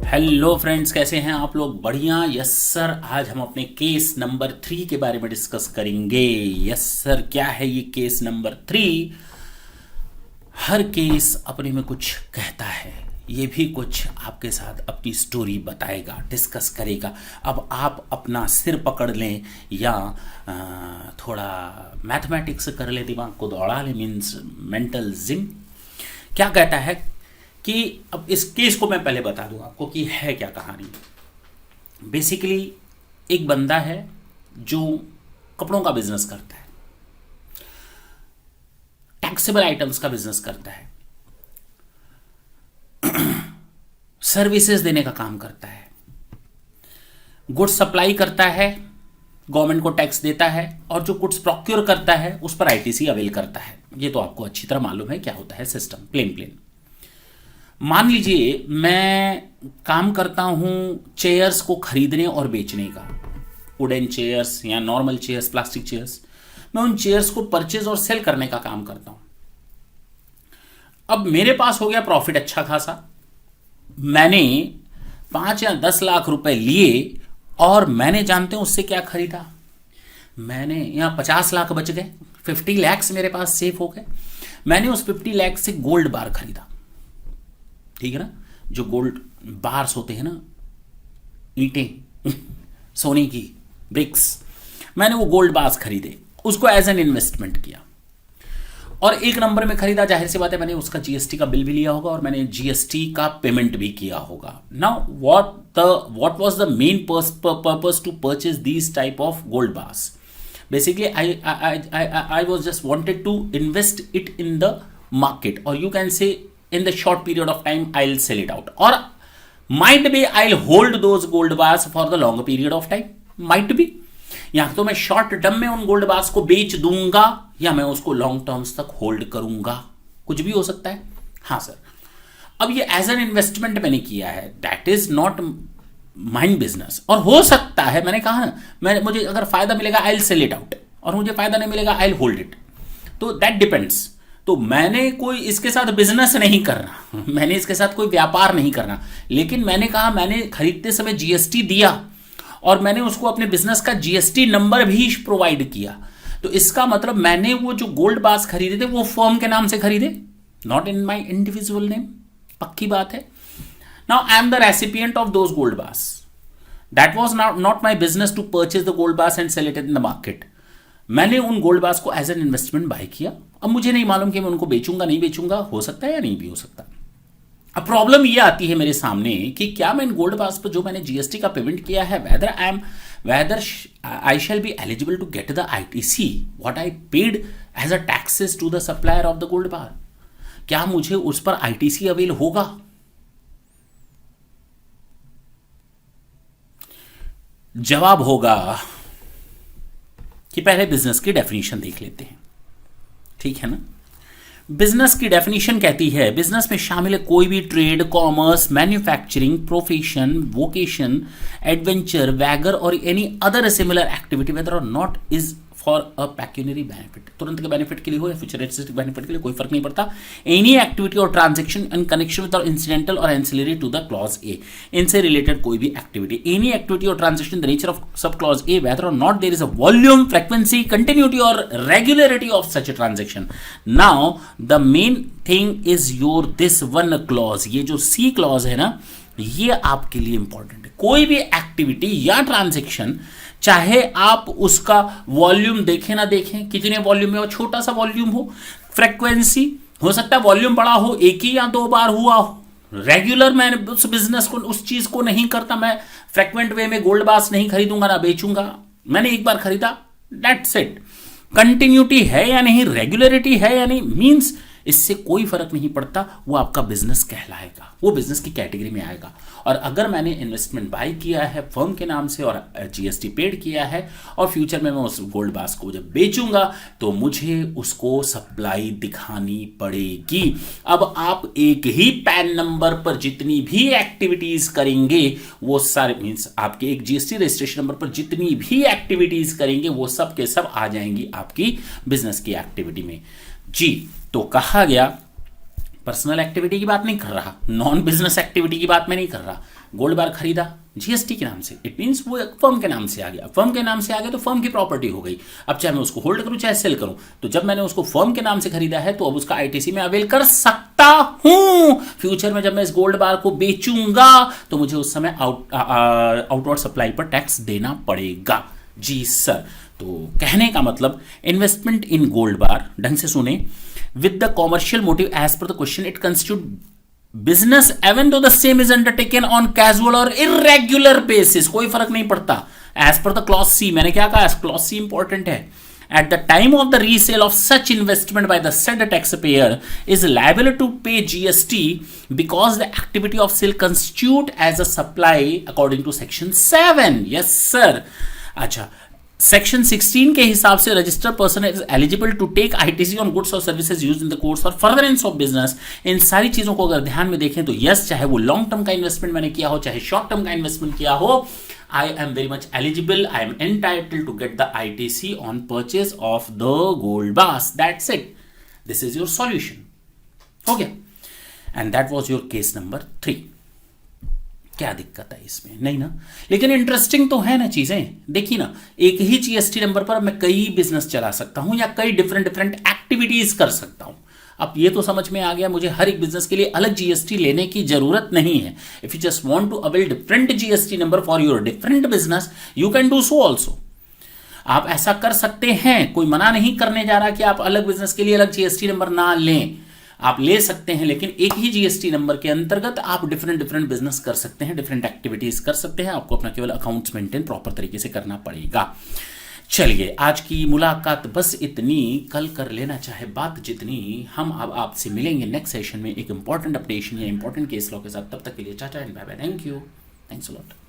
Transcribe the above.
Hello friends, कैसे हैं आप लोग? बढ़िया। यस सर, आज हम अपने केस नंबर 3 के बारे में डिस्कस करेंगे। यस सर, क्या है ये केस नंबर 3? हर केस अपने में कुछ कहता है, ये भी कुछ आपके साथ अपनी स्टोरी बताएगा, डिस्कस करेगा। अब आप अपना सिर पकड़ लें या थोड़ा मैथमेटिक्स कर लें, दिमाग को दौड़ा लें, मीन्स मेंटल जिम। क्या कहता है कि अब इस केस को मैं पहले बता दूं आपको कि है क्या कहानी। बेसिकली एक बंदा है जो कपड़ों का बिजनेस करता है, टैक्सेबल आइटम्स का बिजनेस करता है, सर्विसेज देने का काम करता है, गुड्स सप्लाई करता है, गवर्नमेंट को टैक्स देता है, और जो गुड्स प्रोक्योर करता है उस पर आईटीसी अवेल करता है। ये तो आपको अच्छी तरह मालूम है क्या होता है सिस्टम, प्लेन। मान लीजिए मैं काम करता हूं चेयर्स को खरीदने और बेचने का, वुडन चेयर्स या नॉर्मल चेयर्स, प्लास्टिक चेयर्स। मैं उन चेयर्स को परचेज और सेल करने का काम करता हूं। अब मेरे पास हो गया प्रॉफिट अच्छा खासा। मैंने 5 या 10 लाख रुपए लिए और मैंने, जानते हैं उससे क्या खरीदा? मैंने यहाँ 50 लाख बच गए, 50 लैक्स मेरे पास सेव हो गए। मैंने उस 50 लाख से गोल्ड बार खरीदा, ठीक है ना? जो गोल्ड बार्स होते हैं ना, ईंटें सोने की ब्रिक्स, मैंने वो गोल्ड बार्स खरीदे, उसको एज एन इन्वेस्टमेंट किया और एक नंबर में खरीदा। जाहिर सी बात है मैंने उसका जीएसटी का बिल भी लिया होगा और मैंने जीएसटी का पेमेंट भी किया होगा। Now what was the main purpose to purchase these type of gold bars? Basically I was just wanted to invest it in the market, or you can say in the short period of time I'll sell it out, or might be I'll hold those gold bars for the longer period of time, might be। या तो मैं short term में उन gold bars को बेच दूंगा या मैं उसको लॉन्ग टर्म्स तक होल्ड करूंगा, कुछ भी हो सकता है। हाँ सर, अब ये एज एन इन्वेस्टमेंट मैंने किया है, that is not mind business. और हो सकता है, मैंने कहा ना, मुझे अगर फायदा मिलेगा I will sell it out, और मुझे फायदा नहीं मिलेगा आई विल होल्ड इट, तो दैट डिपेंड्स। तो मैंने कोई इसके साथ बिजनेस नहीं करना, मैंने इसके साथ कोई व्यापार नहीं करना, लेकिन मैंने कहा मैंने खरीदते समय जीएसटी दिया और मैंने उसको अपने बिजनेस का जीएसटी नंबर भी प्रोवाइड किया। तो इसका मतलब मैंने वो जो गोल्ड बार्स खरीदे थे वो फर्म के नाम से खरीदे, not in my individual name. पक्की बात है। Now I am the recipient of those gold bars, that was not my business to purchase the gold bars and sell it in the market. मैंने उन gold bars को as an investment buy किया। अब मुझे नहीं मालूम कि मैं उनको बेचूंगा नहीं बेचूंगा, हो सकता है या नहीं भी हो सकता। अब प्रॉब्लम ये आती है मेरे सामने कि क्या मैं इन गोल्ड बार्स पर जो मैंने जीएसटी का पेमेंट किया है, whether I shall be eligible to get the ITC what I paid as a taxes to the supplier of the gold bar? क्या मुझे उस पर आईटीसी अवेल होगा? जवाब होगा कि पहले बिजनेस की डेफिनेशन देख लेते हैं, ठीक है ना? बिजनेस की डेफिनेशन कहती है बिजनेस में शामिल है कोई भी trade, commerce, manufacturing, profession, vocation, adventure, wager or any other similar activity whether or not is for a pecuniary benefit. तुरंत के बेनिफिट के लिए हो या फ्यूचरिस्टिक बेनिफिट के लिए, कोई फर्क नहीं पड़ता। Any activity or transaction in connection with or incidental or ancillary to the clause A, इनसे रिलेटेड कोई भी activity. Any activity or transaction the nature of sub clause A whether or not there is a volume, frequency, continuity or regularity of such a transaction. Now the main thing is your this one clause, ये जो सी clause है ना, ये आपके लिए important है। कोई भी एक्टिविटी या ट्रांजेक्शन, चाहे आप उसका वॉल्यूम देखें ना देखें, कितने वॉल्यूम में हो, छोटा सा वॉल्यूम हो, फ्रीक्वेंसी हो सकता है वॉल्यूम बड़ा हो, एक ही या 2 बार हुआ हो, रेगुलर मैं उस बिजनेस को, उस चीज को नहीं करता, मैं फ्रीक्वेंट वे में गोल्ड बार्स नहीं खरीदूंगा ना बेचूंगा, मैंने एक बार खरीदा, दैट्स इट। कंटिन्यूटी है या नहीं, रेगुलरिटी है या नहीं, मींस इससे कोई फर्क नहीं पड़ता, वो आपका बिजनेस कहलाएगा, वो बिजनेस की कैटेगरी में आएगा। और अगर मैंने इन्वेस्टमेंट बाय किया है फर्म के नाम से और जीएसटी पेड किया है और फ्यूचर में मैं उस गोल्ड बार्स को जब बेचूंगा तो मुझे उसको सप्लाई दिखानी पड़ेगी। अब आप एक ही पैन नंबर पर जितनी भी एक्टिविटीज करेंगे वो सारे, मींस आपके एक जीएसटी रजिस्ट्रेशन नंबर पर जितनी भी एक्टिविटीज करेंगे वो सब के सब आ जाएंगी आपकी बिजनेस की एक्टिविटी में। जी, तो कहा गया पर्सनल एक्टिविटी की बात नहीं कर रहा, नॉन बिजनेस एक्टिविटी की बात मैं नहीं कर रहा। गोल्ड बार खरीदा जीएसटी के नाम से, इट मीन्स वो एक फर्म के नाम से आ गया, फर्म के नाम से आ गया तो फर्म की प्रॉपर्टी हो गई। अब चाहे मैं उसको होल्ड करूं चाहे सेल करूं, तो जब मैंने उसको फर्म के नाम से खरीदा है तो अब उसका आईटीसी में अवेल कर सकता हूं। फ्यूचर में जब मैं इस गोल्ड बार को बेचूंगा तो मुझे उस समय आउटवर्ड सप्लाई पर टैक्स देना पड़ेगा। जी सर। तो कहने का मतलब इन्वेस्टमेंट इन गोल्ड बार, ढंग से सुने, with the commercial motive as per the question it constitute business even though the same is undertaken on casual or irregular basis, कोई फर्क नहीं पड़ता। as per the clause C, मैंने क्या कहा, clause C इंपॉर्टेंट है। at the time of the resale of such investment by the said taxpayer is liable to pay GST because the activity of sale constitute as a supply according to section 7। yes sir। अच्छा, section 16 के हिसाब से registered person is eligible to take ITC on goods और services used in the course for furtherance of business. इन सारी चीजों को अगर ध्यान में देखें तो यस, चाहे वो लॉन्ग टर्म का इन्वेस्टमेंट मैंने किया हो चाहे शॉर्ट टर्म का इन्वेस्टमेंट किया हो, I am very much eligible, I am entitled to get the ITC on purchase of the gold bars. That's it, this is your solution. हो गया, and that was your case number 3। क्या दिक्कत है इसमें? नहीं ना, लेकिन इंटरेस्टिंग तो है ना चीजें। देखिए ना, एक ही जीएसटी नंबर पर मैं कई बिजनेस चला सकता हूं या कई डिफरेंट एक्टिविटीज कर सकता हूं। अब ये तो समझ में आ गया, मुझे हर एक बिजनेस के लिए अलग जीएसटी लेने की जरूरत नहीं है। If you just want to avail different GST number for your different business, you can do so also. आप ऐसा कर सकते हैं, कोई मना नहीं करने जा रहा कि आप अलग बिजनेस के लिए अलग जीएसटी नंबर ना लें, आप ले सकते हैं, लेकिन एक ही जीएसटी नंबर के अंतर्गत आप डिफरेंट बिजनेस कर सकते हैं, डिफरेंट एक्टिविटीज कर सकते हैं। आपको अपना केवल अकाउंट्स मेंटेन प्रॉपर तरीके से करना पड़ेगा। चलिए, आज की मुलाकात बस इतनी, कल कर लेना चाहे बात जितनी। हम अब आपसे मिलेंगे नेक्स्ट सेशन में एक इंपॉर्टेंट अपडेशन या इंपॉर्टेंट केस लॉ के साथ। तब तक के लिए tata and bye bye. Thank you, thanks a lot.